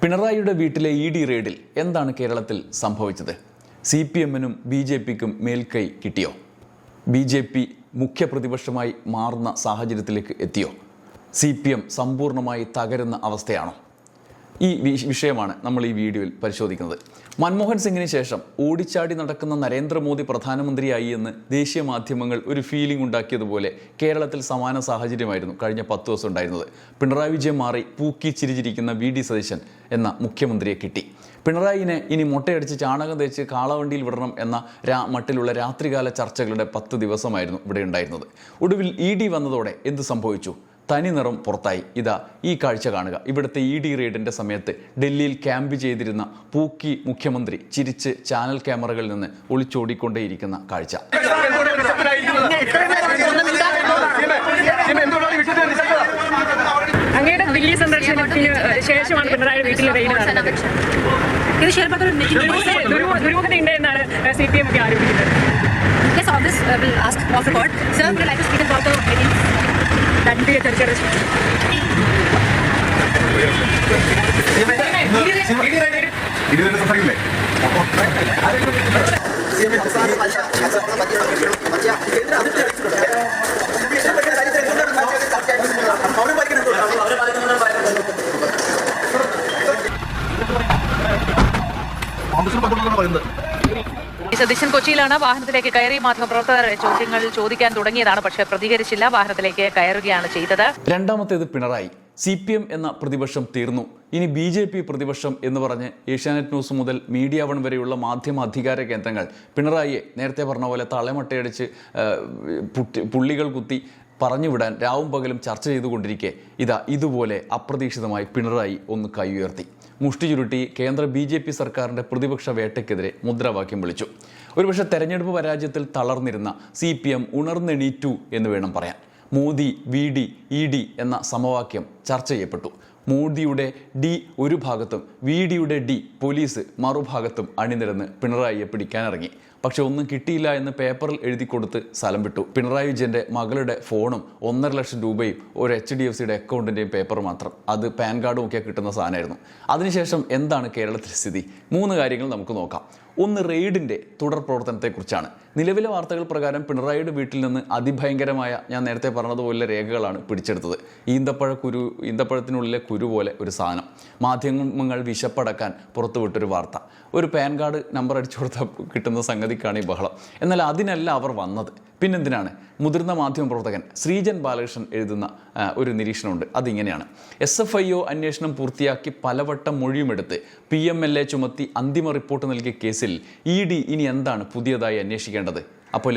പിണറായിയുടെ വീട്ടിലെ E D റെയ്ഡിൽ എന്താണ് കേരളത്തിൽ സംഭവിച്ചത്? CPM-നും BJP-ക്കും മേൽക്കൈ കിട്ടിയോ? BJP മുഖ്യ പ്രതിപക്ഷമായി മാറുന്ന സാഹചര്യത്തിലേക്ക് എത്തിയോ? CPM സമ്പൂർണ്ണമായി തകരുന്ന അവസ്ഥയാണോ? ഈ വിഷയമാണ് നമ്മൾ ഈ വീഡിയോയിൽ പരിശോധിക്കുന്നത്. മൻമോഹൻ സിംഗിന് ശേഷം ഓടിച്ചാടി നടക്കുന്ന നരേന്ദ്രമോദി പ്രധാനമന്ത്രിയായി എന്ന് ദേശീയ മാധ്യമങ്ങൾ ഒരു ഫീലിംഗ് ഉണ്ടാക്കിയതുപോലെ കേരളത്തിൽ സമാന സാഹചര്യമായിരുന്നു കഴിഞ്ഞ 10 ദിവസം ഉണ്ടായിരുന്നത്. പിണറായി വിജയൻ മാറി പൂക്കി ചിരിച്ചിരിക്കുന്ന VD സതീശൻ എന്ന മുഖ്യമന്ത്രിയെ കിട്ടി. പിണറായിനെ ഇനി മുട്ടയടിച്ച് ചാണകം തേച്ച് കാളവണ്ടിയിൽ വിടണം എന്ന മട്ടിലുള്ള രാത്രികാല ചർച്ചകളുടെ 10 ദിവസമായിരുന്നു ഇവിടെ ഉണ്ടായിരുന്നത്. ഒടുവിൽ ED വന്നതോടെ എന്ത് സംഭവിച്ചു? തനി നിറം പുറത്തായി. ഇതാ ഈ കാഴ്ച കാണുക. ഇവിടുത്തെ ED റെയ്ഡിൻ്റെ സമയത്ത് ഡൽഹിയിൽ ക്യാമ്പ് ചെയ്തിരുന്ന പൂക്കി മുഖ്യമന്ത്രി ചിരിച്ച് ചാനൽ ക്യാമറകളിൽ നിന്ന് ഒളിച്ചോടിക്കൊണ്ടേയിരിക്കുന്ന കാഴ്ച. അങ്ങയുടെ ദില്ലി സന്ദർശനത്തിന് ശേഷമാണ് പിണറായി വീട്ടിലെ റെയ്ഡ് നടന്നത്. ദുരൂഹതയുണ്ട് എന്നാണ് CPM ഒക്കെ ആരോപിക്കുന്നത്. സതീശൻ കൊച്ചിയിലാണ്. വാഹനത്തിലേക്ക് കയറി മാധ്യമപ്രവർത്തകർ ചോദ്യങ്ങൾ ചോദിക്കാൻ തുടങ്ങിയതാണ്, പക്ഷേ പ്രതികരിച്ചില്ല. വാഹനത്തിലേക്ക് കയറുകയാണ് ചെയ്തത്. രണ്ടാമത്തേത് പിണറായി. CPM എന്ന പ്രതിപക്ഷം തീർന്നു. ഇനി BJP പ്രതിപക്ഷം എന്ന് പറഞ്ഞ് ഏഷ്യാനെറ്റ് ന്യൂസ് മുതൽ മീഡിയ വൺ വരെയുള്ള മാധ്യമ അധികാര കേന്ദ്രങ്ങൾ പിണറായിയെ നേരത്തെ പറഞ്ഞ പോലെ തളമട്ടയടിച്ച് പുള്ളികൾ കുത്തി പറഞ്ഞുവിടാൻ രാവും പകലും ചർച്ച ചെയ്തുകൊണ്ടിരിക്കെ ഇതുപോലെ അപ്രതീക്ഷിതമായി പിണറായി ഒന്ന് കൈ ഉയർത്തി. മുഷ്ടി ചുരുട്ടി കേന്ദ്ര BJP സർക്കാരിൻ്റെ പ്രതിപക്ഷ വേട്ടയ്ക്കെതിരെ മുദ്രാവാക്യം വിളിച്ചു. ഒരുപക്ഷെ തെരഞ്ഞെടുപ്പ് പരാജയത്തിൽ തളർന്നിരുന്ന CPM ഉണർന്നെണീറ്റു എന്ന് വേണം പറയാൻ. മോദി VD ED എന്ന സമവാക്യം ചർച്ച ചെയ്യപ്പെട്ടു. മോദിയുടെ D ഒരു ഭാഗത്തും VDയുടെ D പോലീസ് മറുഭാഗത്തും അണിനിരന്ന് പിണറായിയെ പിടിക്കാനിറങ്ങി. പക്ഷെ ഒന്നും കിട്ടിയില്ല എന്ന് പേപ്പറിൽ എഴുതി കൊടുത്ത് സ്ഥലം വിട്ടു. പിണറായി വിജയൻ്റെ മകളുടെ ഫോണും 1.5 ലക്ഷം രൂപയും ഒരു HDFCയുടെ അക്കൗണ്ടിൻ്റെയും പേപ്പർ മാത്രം. അത് പാൻ കാർഡും ഒക്കെ കിട്ടുന്ന സാധനമായിരുന്നു. അതിനുശേഷം എന്താണ് കേരളത്തിലെ സ്ഥിതി? 3 കാര്യങ്ങൾ നമുക്ക് നോക്കാം. ഒന്ന്, റെയ്ഡിൻ്റെ തുടർ പ്രവർത്തനത്തെക്കുറിച്ചാണ്. നിലവിലെ വാർത്തകൾ പ്രകാരം പിണറായിയുടെ വീട്ടിൽ നിന്ന് അതിഭയങ്കരമായ, ഞാൻ നേരത്തെ പറഞ്ഞതുപോലെ രേഖകളാണ് പിടിച്ചെടുത്തത്. ഈന്തപ്പഴത്തിനുള്ളിലെ കുരു പോലെ ഒരു സാധനം. മാധ്യമങ്ങൾ വിശപ്പടക്കാൻ പുറത്തുവിട്ടൊരു വാർത്ത. ഒരു പാൻ കാർഡ് നമ്പർ അടിച്ചു കൊടുത്താൽ കിട്ടുന്ന സംഗതിക്കാണ് ഈ ബഹളം. എന്നാൽ അതിനല്ല അവർ വന്നത്. പിന്നെന്തിനാണ്? മുതിർന്ന മാധ്യമപ്രവർത്തകൻ ശ്രീജൻ ബാലകൃഷ്ണൻ എഴുതുന്ന ഒരു നിരീക്ഷണമുണ്ട്. അതിങ്ങനെയാണ്: SFIO അന്വേഷണം പൂർത്തിയാക്കി പലവട്ടം മൊഴിയുമെടുത്ത് PMLA ചുമത്തി അന്തിമ റിപ്പോർട്ട് നൽകിയ കേസിൽ ED ഇനി എന്താണ് പുതിയതായി അന്വേഷിക്കേണ്ടത്? അപ്പോൾ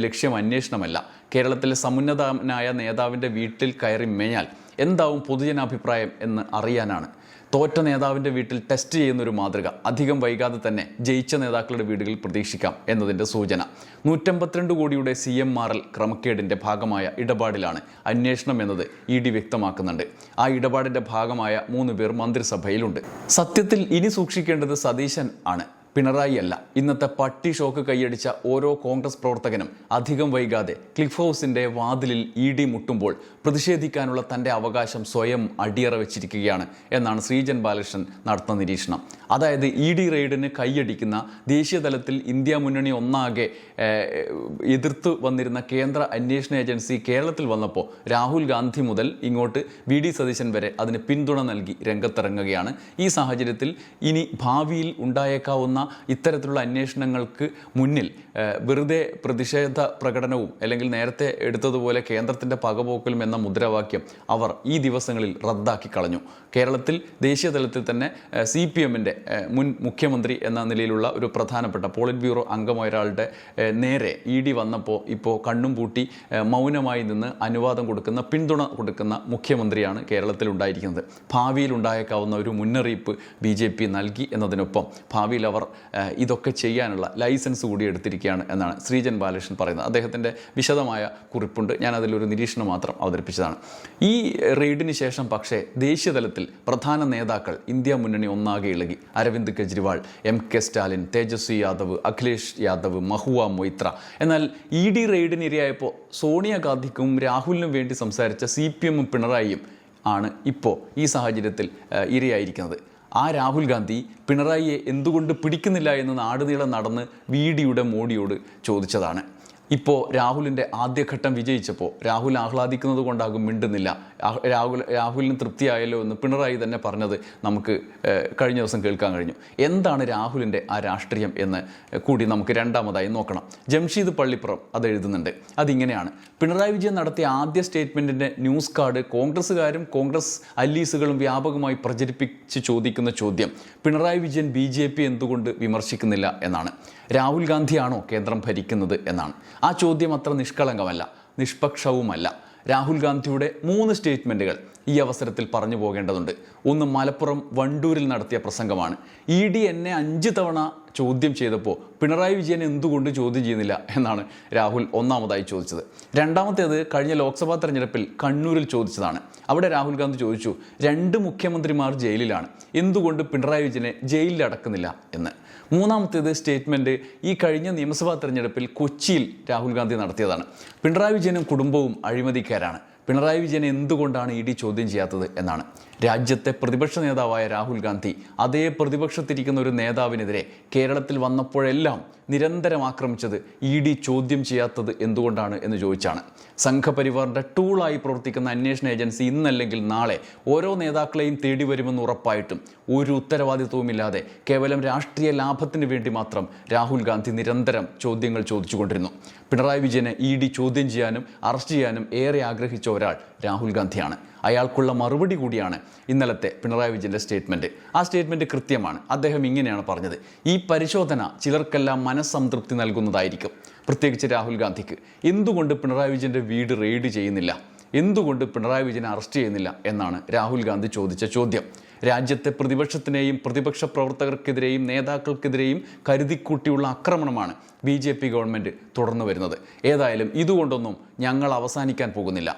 ലക്ഷ്യം അന്വേഷണമല്ല, കേരളത്തിലെ സമുന്നതനായ നേതാവിൻ്റെ വീട്ടിൽ കയറി മേഞ്ഞാൽ എന്താവും പൊതുജനാഭിപ്രായം എന്ന് അറിയാനാണ്. തോറ്റ നേതാവിൻ്റെ വീട്ടിൽ ടെസ്റ്റ് ചെയ്യുന്നൊരു മാതൃക അധികം വൈകാതെ തന്നെ ജയിച്ച നേതാക്കളുടെ വീടുകളിൽ പ്രതീക്ഷിക്കാം എന്നതിൻ്റെ സൂചന. 152 കോടിയുടെ CMRL ക്രമക്കേടിൻ്റെ ഭാഗമായ ഇടപാടിലാണ് അന്വേഷണം എന്നത് ED വ്യക്തമാക്കുന്നുണ്ട്. ആ ഇടപാടിൻ്റെ ഭാഗമായ 3 പേർ മന്ത്രിസഭയിലുണ്ട്. സത്യത്തിൽ ഇനി സൂക്ഷിക്കേണ്ടത് സതീശൻ ആണ്, പിണറായി അല്ല. ഇന്നത്തെ പട്ടി ഷോക്ക് കൈയടിച്ച ഓരോ കോൺഗ്രസ് പ്രവർത്തകനും അധികം വൈകാതെ ക്ലിഫ് ഹൗസിൻ്റെ വാതിലിൽ ED മുട്ടുമ്പോൾ പ്രതിഷേധിക്കാനുള്ള തൻ്റെ അവകാശം സ്വയം അടിയറ വെച്ചിരിക്കുകയാണ് എന്നാണ് ശ്രീജൻ ബാലകൃഷ്ണൻ നടത്തുന്ന നിരീക്ഷണം. അതായത് ED റെയ്ഡിന് കൈയടിക്കുന്ന ദേശീയ തലത്തിൽ ഇന്ത്യ മുന്നണി ഒന്നാകെ എതിർത്ത് വന്നിരുന്ന കേന്ദ്ര അന്വേഷണ ഏജൻസി കേരളത്തിൽ വന്നപ്പോൾ രാഹുൽ ഗാന്ധി മുതൽ ഇങ്ങോട്ട് VD സതീശൻ വരെ അതിന് പിന്തുണ നൽകി രംഗത്തിറങ്ങുകയാണ്. ഈ സാഹചര്യത്തിൽ ഇനി ഭാവിയിൽ ഉണ്ടായേക്കാവുന്ന ഇത്തരത്തിലുള്ള അന്വേഷണങ്ങൾക്ക് മുന്നിൽ വെറുതെ പ്രതിഷേധ പ്രകടനവും അല്ലെങ്കിൽ നേരത്തെ എടുത്തതുപോലെ കേന്ദ്രത്തിൻ്റെ പകപോക്കലും എന്ന മുദ്രാവാക്യം അവർ ഈ ദിവസങ്ങളിൽ റദ്ദാക്കി കളഞ്ഞു. കേരളത്തിൽ ദേശീയ തലത്തിൽ തന്നെ CPM-ൻ്റെ മുൻ മുഖ്യമന്ത്രി എന്ന നിലയിലുള്ള ഒരു പ്രധാനപ്പെട്ട പോളിറ്റ് ബ്യൂറോ അംഗമായ ഒരാളുടെ നേരെ ED വന്നപ്പോൾ ഇപ്പോൾ കണ്ണും പൂട്ടി മൗനമായി നിന്ന് അനുവാദം കൊടുക്കുന്ന, പിന്തുണ കൊടുക്കുന്ന മുഖ്യമന്ത്രിയാണ് കേരളത്തിൽ ഉണ്ടായിരിക്കുന്നത്. ഭാവിയിൽ ഉണ്ടായേക്കാവുന്ന ഒരു മുന്നറിയിപ്പ് BJP നൽകി എന്നതിനൊപ്പം ഭാവിയിൽ അവർ ഇതൊക്കെ ചെയ്യാനുള്ള ലൈസൻസ് കൂടി എടുത്തിരിക്കുകയാണ് എന്നാണ് ശ്രീജൻ ബാലകൃഷ്ണൻ പറയുന്നത്. അദ്ദേഹത്തിൻ്റെ വിശദമായ കുറിപ്പുണ്ട്, ഞാൻ അതിലൊരു നിരീക്ഷണം മാത്രം അവതരിപ്പിച്ചതാണ്. ഈ റെയ്ഡിന് ശേഷം പക്ഷേ ദേശീയ തലത്തിൽ പ്രധാന നേതാക്കൾ ഇന്ത്യ മുന്നണി ഒന്നാകെ ഇളകി. അരവിന്ദ് കെജ്രിവാൾ, MK സ്റ്റാലിൻ, തേജസ്വി യാദവ്, അഖിലേഷ് യാദവ്, മഹുവ മൊയ്ത്ര. എന്നാൽ ED റെയ്ഡിന് ഇരയായപ്പോൾ സോണിയാഗാന്ധിക്കും രാഹുലിനും വേണ്ടി സംസാരിച്ച CPM-ഉം പിണറായിയും ആണ് ഇപ്പോൾ ഈ സാഹചര്യത്തിൽ ഇരയായിരിക്കുന്നത്. ആ രാഹുൽ ഗാന്ധി പിണറായിയെ എന്തുകൊണ്ട് പിടിക്കുന്നില്ല എന്ന് നാടുനീളം നടന്ന് VDയുടെ മോഡിയോട് ചോദിച്ചതാണ്. ഇപ്പോൾ രാഹുലിൻ്റെ ആദ്യഘട്ടം വിജയിച്ചപ്പോൾ രാഹുൽ ആഹ്ലാദിക്കുന്നത് കൊണ്ടാകും മിണ്ടുന്നില്ല, രാഹുലിന് തൃപ്തിയായല്ലോ എന്ന് പിണറായി തന്നെ പറഞ്ഞത് നമുക്ക് കഴിഞ്ഞ ദിവസം കേൾക്കാൻ കഴിഞ്ഞു. എന്താണ് രാഹുലിൻ്റെ ആ രാഷ്ട്രീയം എന്ന് കൂടി നമുക്ക് രണ്ടാമതായി നോക്കണം. ജംഷീദ് പള്ളിപ്പുറം അത് എഴുതുന്നുണ്ട്. അതിങ്ങനെയാണ്: പിണറായി വിജയൻ നടത്തിയ ആദ്യ സ്റ്റേറ്റ്മെൻറ്റിൻ്റെ ന്യൂസ് കാർഡ് കോൺഗ്രസ്സുകാരും കോൺഗ്രസ് അല്ലീസുകളും വ്യാപകമായി പ്രചരിപ്പിച്ച് ചോദിക്കുന്ന ചോദ്യം പിണറായി വിജയൻ BJP എന്തുകൊണ്ട് വിമർശിക്കുന്നില്ല എന്നാണ്. രാഹുൽ ഗാന്ധിയാണോ കേന്ദ്രം ഭരിക്കുന്നത് എന്നാണ്. ആ ചോദ്യം അത്ര നിഷ്കളങ്കമല്ല, നിഷ്പക്ഷവുമല്ല. രാഹുൽ ഗാന്ധിയുടെ 3 സ്റ്റേറ്റ്മെൻറ്റുകൾ ഈ അവസരത്തിൽ പറഞ്ഞു പോകേണ്ടതുണ്ട്. ഒന്ന്, മലപ്പുറം വണ്ടൂരിൽ നടത്തിയ പ്രസംഗമാണ്. ED എന്നെ 5 തവണ ചോദ്യം ചെയ്തപ്പോൾ പിണറായി വിജയൻ എന്തുകൊണ്ട് ചോദ്യം ചെയ്യുന്നില്ല എന്നാണ് രാഹുൽ ഒന്നാമതായി ചോദിച്ചത്. രണ്ടാമത്തേത് കഴിഞ്ഞ ലോക്സഭാ തെരഞ്ഞെടുപ്പിൽ കണ്ണൂരിൽ ചോദിച്ചതാണ്. അവിടെ രാഹുൽ ഗാന്ധി ചോദിച്ചു, 2 മുഖ്യമന്ത്രിമാർ ജയിലിലാണ്, എന്തുകൊണ്ട് പിണറായി വിജയനെ ജയിലിൽ അടക്കുന്നില്ല എന്ന്. മൂന്നാമത്തേത് സ്റ്റേറ്റ്മെൻറ്റ് ഈ കഴിഞ്ഞ നിയമസഭാ തെരഞ്ഞെടുപ്പിൽ കൊച്ചിയിൽ രാഹുൽ ഗാന്ധി നടത്തിയതാണ്. പിണറായി വിജയനും കുടുംബവും അഴിമതിക്കാരാണ്, പിണറായി വിജയനെ എന്തുകൊണ്ടാണ് ED ചോദ്യം ചെയ്യാത്തത് എന്നാണ്. രാജ്യത്തെ പ്രതിപക്ഷ നേതാവായ രാഹുൽ ഗാന്ധി അതേ പ്രതിപക്ഷത്തിരിക്കുന്ന ഒരു നേതാവിനെതിരെ കേരളത്തിൽ വന്നപ്പോഴെല്ലാം നിരന്തരം ആക്രമിച്ചത് ED ചോദ്യം ചെയ്യാത്തത് എന്തുകൊണ്ടാണ് എന്ന് ചോദിച്ചാണ്. സംഘപരിവാറിൻ്റെ ടൂളായി പ്രവർത്തിക്കുന്ന അന്വേഷണ ഏജൻസി ഇന്നല്ലെങ്കിൽ നാളെ ഓരോ നേതാക്കളെയും തേടി വരുമെന്ന് ഉറപ്പായിട്ടും ഒരു ഉത്തരവാദിത്വവുമില്ലാതെ കേവലം രാഷ്ട്രീയ ലാഭത്തിന് വേണ്ടി മാത്രം രാഹുൽ ഗാന്ധി നിരന്തരം ചോദ്യങ്ങൾ ചോദിച്ചുകൊണ്ടിരുന്നു. പിണറായി വിജയനെ ED ചോദ്യം ചെയ്യാനും അറസ്റ്റ് ചെയ്യാനും ഏറെ ആഗ്രഹിച്ച ഒരാൾ രാഹുൽ ഗാന്ധിയാണ്. അയാൾക്കുള്ള മറുപടി കൂടിയാണ് ഇന്നലത്തെ പിണറായി വിജയൻ്റെ സ്റ്റേറ്റ്മെൻറ്റ്. ആ സ്റ്റേറ്റ്മെൻറ്റ് കൃത്യമാണ്. അദ്ദേഹം ഇങ്ങനെയാണ് പറഞ്ഞത്: ഈ പരിശോധന ചിലർക്കെല്ലാം മനസ്സംതൃപ്തി നൽകുന്നതായിരിക്കും, പ്രത്യേകിച്ച് രാഹുൽ ഗാന്ധിക്ക്. എന്തുകൊണ്ട് പിണറായി വിജയൻ്റെ വീട് റെയ്ഡ് ചെയ്യുന്നില്ല, എന്തുകൊണ്ട് പിണറായി വിജയനെ അറസ്റ്റ് ചെയ്യുന്നില്ല എന്നാണ് രാഹുൽ ഗാന്ധി ചോദിച്ച ചോദ്യം. രാജ്യത്തെ പ്രതിപക്ഷത്തിനെയും പ്രതിപക്ഷ പ്രവർത്തകർക്കെതിരെയും നേതാക്കൾക്കെതിരെയും കരുതിക്കൂട്ടിയുള്ള ആക്രമണമാണ് BJP ഗവൺമെൻറ് തുടർന്നു വരുന്നത്. ഏതായാലും ഇതുകൊണ്ടൊന്നും ഞങ്ങൾ അവസാനിക്കാൻ പോകുന്നില്ല.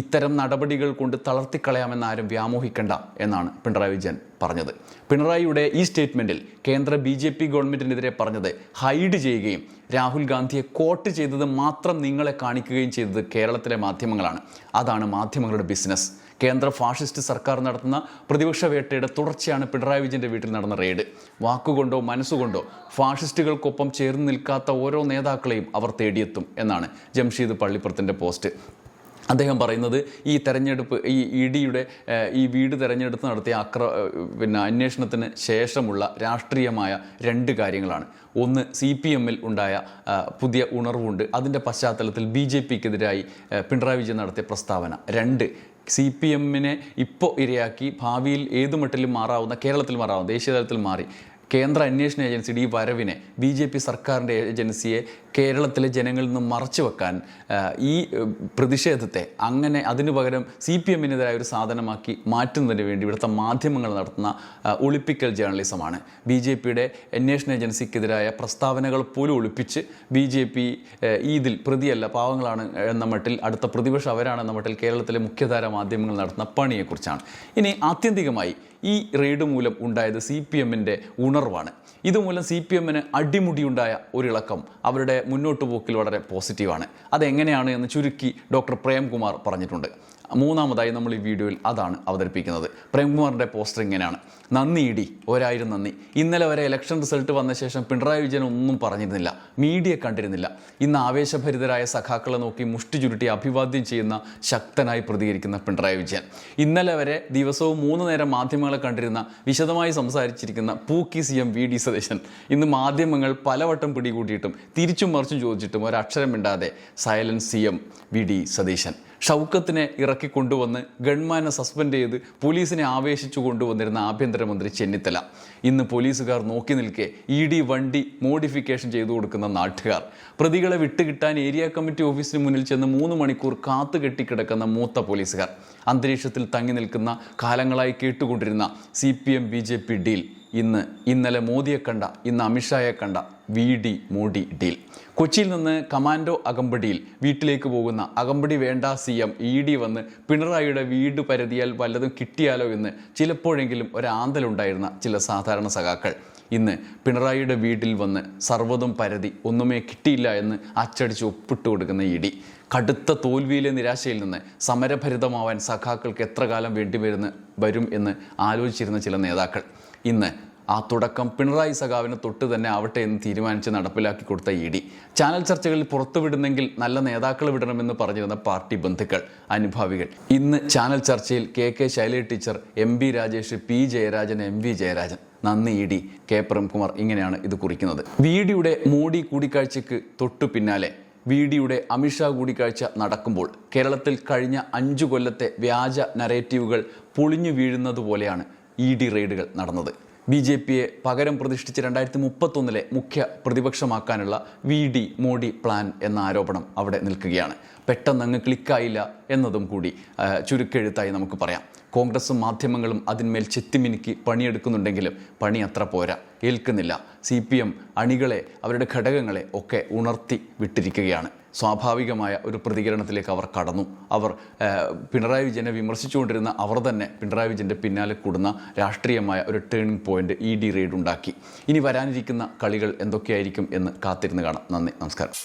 ഇത്തരം നടപടികൾ കൊണ്ട് തളർത്തിക്കളയാമെന്നാരും വ്യാമോഹിക്കണ്ട എന്നാണ് പിണറായി വിജയൻ പറഞ്ഞത്. പിണറായിയുടെ ഈ സ്റ്റേറ്റ്മെൻറ്റിൽ കേന്ദ്ര BJP ഗവൺമെൻറ്റിനെതിരെ പറഞ്ഞത് ഹൈഡ് ചെയ്യുകയും രാഹുൽ ഗാന്ധിയെ കോട്ട് ചെയ്തത് മാത്രം നിങ്ങളെ കാണിക്കുകയും ചെയ്തത് കേരളത്തിലെ മാധ്യമങ്ങളാണ്. അതാണ് മാധ്യമങ്ങളുടെ ബിസിനസ്. കേന്ദ്ര ഫാഷിസ്റ്റ് സർക്കാർ നടത്തുന്ന പ്രതിപക്ഷ വേട്ടയുടെ തുടർച്ചയാണ് പിണറായി വിജയൻ്റെ വീട്ടിൽ നടന്ന റെയ്ഡ്. വാക്കുകൊണ്ടോ മനസ്സുകൊണ്ടോ ഫാഷിസ്റ്റുകൾക്കൊപ്പം ചേർന്ന് നിൽക്കാത്ത ഓരോ നേതാക്കളെയും അവർ തേടിയെത്തും എന്നാണ് ജംഷീദ് പള്ളിപ്പുറത്തിൻ്റെ പോസ്റ്റ്. അദ്ദേഹം പറയുന്നത് ഈ തെരഞ്ഞെടുപ്പ്, ഈ EDയുടെ ഈ വീട് തെരഞ്ഞെടുപ്പ് നടത്തിയ അന്വേഷണത്തിന് ശേഷമുള്ള രാഷ്ട്രീയമായ 2 കാര്യങ്ങളാണ്. ഒന്ന്, CPMൽ ഉണ്ടായ പുതിയ ഉണർവുണ്ട്, അതിൻ്റെ പശ്ചാത്തലത്തിൽ BJPക്കെതിരായി പിണറായി വിജയൻ നടത്തിയ പ്രസ്താവന. 2, CPMനെ ഇപ്പോൾ ഇരയാക്കി ഭാവിയിൽ ഏതു മട്ടിലും മാറാവുന്ന, കേരളത്തിൽ മാറാവുന്ന, ദേശീയ തലത്തിൽ മാറി കേന്ദ്ര അന്വേഷണ ഏജൻസിയുടെ ഈ വരവിനെ BJP സർക്കാരിൻ്റെ ഏജൻസിയെ കേരളത്തിലെ ജനങ്ങളിൽ നിന്നും മറച്ചു വെക്കാൻ ഈ പ്രതിഷേധത്തെ അങ്ങനെ അതിനു പകരം CPMനെതിരായ ഒരു സാധനമാക്കി മാറ്റുന്നതിന് വേണ്ടി ഇവിടുത്തെ മാധ്യമങ്ങൾ നടത്തുന്ന ഒളിപ്പിക്കൽ ജേർണലിസമാണ്. BJPയുടെ അന്വേഷണ ഏജൻസിക്കെതിരായ പ്രസ്താവനകൾ പോലും ഒളിപ്പിച്ച് BJP ഇതിൽ പ്രതിയല്ല, പാവങ്ങളാണ് എന്ന മട്ടിൽ, അടുത്ത പ്രതിപക്ഷം അവരാണെന്ന മട്ടിൽ കേരളത്തിലെ മുഖ്യധാര മാധ്യമങ്ങൾ നടത്തുന്ന പണിയെക്കുറിച്ചാണ്. ഇനി ആത്യന്തികമായി ഈ റെയ്ഡ് മൂലം ഉണ്ടായത് CPMൻ്റെ ഉണർവാണ്. ഇതുമൂലം CPMന് അടിമുടിയുണ്ടായ ഒരിളക്കം അവരുടെ മുന്നോട്ട് പോക്കിൽ വളരെ പോസിറ്റീവാണ്. അതെങ്ങനെയാണ് എന്ന് ചുരുക്കി ഡോക്ടർ പ്രേംകുമാർ പറഞ്ഞിട്ടുണ്ട്. മൂന്നാമതായി നമ്മൾ ഈ വീഡിയോയിൽ അതാണ് അവതരിപ്പിക്കുന്നത്. പ്രേംകുമാറിൻ്റെ പോസ്റ്റർ ഇങ്ങനെയാണ്: നന്ദി ED, 1000 നന്ദി. ഇന്നലെ വരെ ഇലക്ഷൻ റിസൾട്ട് വന്ന ശേഷം പിണറായി വിജയൻ ഒന്നും പറഞ്ഞിരുന്നില്ല, മീഡിയ കണ്ടിരുന്നില്ല. ഇന്ന് ആവേശഭരിതരായ സഖാക്കളെ നോക്കി മുഷ്ടി ചുരുട്ടി അഭിവാദ്യം ചെയ്യുന്ന ശക്തനായി പ്രതികരിക്കുന്ന പിണറായി വിജയൻ. ഇന്നലെ വരെ ദിവസവും 3 നേരം മാധ്യമങ്ങളെ കണ്ടിരുന്ന, വിശദമായി സംസാരിച്ചിരിക്കുന്ന പൂക്കി CM VD സതീശൻ ഇന്ന് മാധ്യമങ്ങൾ പലവട്ടം പിടികൂട്ടിയിട്ടും തിരിച്ചും മറിച്ചും ചോദിച്ചിട്ടും ഒരക്ഷരം മിണ്ടാതെ സൈലൻസ് CM VD സതീശൻ. ഷൗക്കത്തിനെ ഇറക്കിക്കൊണ്ടുവന്ന് ഗൺമാനെ സസ്പെൻഡ് ചെയ്ത് പോലീസിനെ ആവേശിച്ചു കൊണ്ടുവന്നിരുന്ന ആഭ്യന്തരമന്ത്രി ചെന്നിത്തല. ഇന്ന് പോലീസുകാർ നോക്കി നിൽക്കെ ED വണ്ടി മോഡിഫിക്കേഷൻ ചെയ്തു കൊടുക്കുന്ന നാട്ടുകാർ, പ്രതികളെ വിട്ടുകിട്ടാൻ ഏരിയ കമ്മിറ്റി ഓഫീസിന് മുന്നിൽ ചെന്ന് 3 മണിക്കൂർ കാത്തു കെട്ടിക്കിടക്കുന്ന മൂത്ത പോലീസുകാർ, അന്തരീക്ഷത്തിൽ തങ്ങി നിൽക്കുന്ന കാലങ്ങളായി കേട്ടുകൊണ്ടിരുന്ന CPM BJP ഡീൽ, ഇന്നലെ മോദിയെ കണ്ട, ഇന്ന് അമിത്ഷായെ കണ്ട VD മോഡി ഡീൽ. കൊച്ചിയിൽ നിന്ന് കമാൻഡോ അകമ്പടിയിൽ വീട്ടിലേക്ക് പോകുന്ന അകമ്പടി വേണ്ട CM ED വന്ന് പിണറായിയുടെ വീട് പരതിയാൽ വല്ലതും കിട്ടിയാലോ എന്ന് ചിലപ്പോഴെങ്കിലും ഒരാന്തലുണ്ടായിരുന്ന ചില സാധാരണ സഖാക്കൾ ഇന്ന് പിണറായിയുടെ വീട്ടിൽ വന്ന് സർവ്വതും പരതി ഒന്നുമേ കിട്ടിയില്ല എന്ന് അച്ചടിച്ച് ഒപ്പിട്ട് കൊടുക്കുന്ന ED. കടുത്ത തോൽവിയിലെ നിരാശയിൽ നിന്ന് സമരഭരിതമാവാൻ സഖാക്കൾക്ക് എത്ര കാലം വരും എന്ന് ആലോചിച്ചിരുന്ന ചില നേതാക്കൾ ഇന്ന് ആ തുടക്കം പിണറായി സഖാവിന് തൊട്ട് തന്നെ ആവട്ടെ എന്ന് തീരുമാനിച്ച് നടപ്പിലാക്കി കൊടുത്ത ED. ചാനൽ ചർച്ചകളിൽ പുറത്തുവിടുന്നെങ്കിൽ നല്ല നേതാക്കൾ വിടണമെന്ന് പറഞ്ഞിരുന്ന പാർട്ടി ബന്ധുക്കൾ, അനുഭാവികൾ. ഇന്ന് ചാനൽ ചർച്ചയിൽ KK Shailaja teacher, MB Rajesh, P Jayarajan, MV Jayarajan. നന്ദി ED. K പ്രേംകുമാർ ഇങ്ങനെയാണ് ഇത് കുറിക്കുന്നത്. VDയുടെ മോഡി കൂടിക്കാഴ്ചയ്ക്ക് തൊട്ടു പിന്നാലെ VDയുടെ അമിത്ഷാ കൂടിക്കാഴ്ച നടക്കുമ്പോൾ കേരളത്തിൽ കഴിഞ്ഞ 5 കൊല്ലത്തെ വ്യാജ നരേറ്റീവുകൾ പൊളിഞ്ഞു വീഴുന്നത് പോലെയാണ് ED റെയ്ഡുകൾ നടന്നത്. BJPയെ പകരം പ്രതിഷ്ഠിച്ച് 2031 മുഖ്യ പ്രതിപക്ഷമാക്കാനുള്ള VD മോഡി പ്ലാൻ എന്ന ആരോപണം അവിടെ നിൽക്കുകയാണ്. പെട്ടെന്നങ്ങ് ക്ലിക്കായില്ല എന്നതും കൂടി ചുരുക്കെഴുത്തായി നമുക്ക് പറയാം. കോൺഗ്രസും മാധ്യമങ്ങളും അതിന്മേൽ ചെത്തിമിനുക്കി പണിയെടുക്കുന്നുണ്ടെങ്കിലും പണി അത്ര പോരാ, ഏൽക്കുന്നില്ല. CPM അണികളെ, അവരുടെ ഘടകങ്ങളെ ഒക്കെ ഉണർത്തി വിട്ടിരിക്കുകയാണ്. സ്വാഭാവികമായ ഒരു പ്രതികരണത്തിലേക്ക് അവർ കടന്നു. അവർ പിണറായി വിജയനെ വിമർശിച്ചുകൊണ്ടിരുന്ന അവർ തന്നെ പിണറായി വിജയൻ്റെ പിന്നാലെ കൂടുന്ന രാഷ്ട്രീയമായ ഒരു ടേണിംഗ് പോയിന്റ് ED റെയ്ഡ് ഉണ്ടാക്കി. ഇനി വരാനിരിക്കുന്ന കളികൾ എന്തൊക്കെയായിരിക്കും എന്ന് കാത്തിരുന്ന് കാണാം. നന്ദി, നമസ്കാരം.